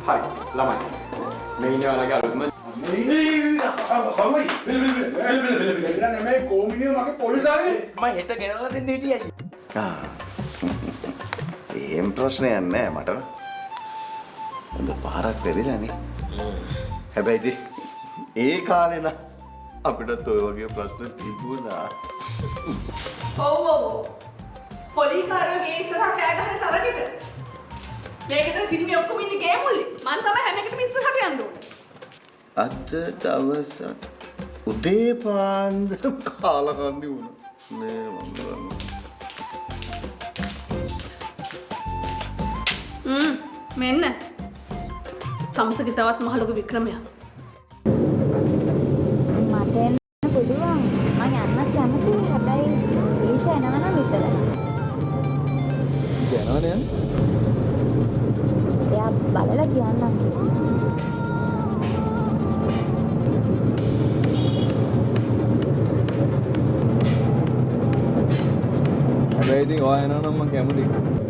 හරි ළමයි මේ ඉන්නේ ඔයාලගේ අලුත්ම මේ කොමිනිය මගේ පොලිසාවේ මම හෙට ගෙනල්ලා දෙන්න හිටියයි. එහෙම ප්‍රශ්නයක් නෑ මට. හොඳ පාරක් වැදිලානේ. හැබැයි ඉතින් ඒ කාලේ නම් අපිටත් ඔය වගේ ප්‍රශ්න තිබුණා. ඔව් ඔව්. පොලිකාරයෝගේ ඉස්සරහ කෑ ගහන තරගෙට. මේකෙන් පිරිමි ඔක්කොම ඉන්නේ ගේ මුල්ලේ. මං තමයි හැම එකටම ඉස්සරහට යන්න ඕනේ. අද දවසක් උදේ පාන්දර කාලා කන්නේ වුණා. මේ මම මෙන්න. තමසගේ තවත් මහලොකු වික්‍රමයක්. මට එන්න පුළුවන්. මම යන්නත් කැමතියි. හැබැයි ඊෂ එනවා නම් විතරයි. ඊෂ එනවනේ. එයා බලලා කියන්නම් කිව්වා. හැබැයි ඉතින් ඔයා එනවා නම් මම කැමතියි.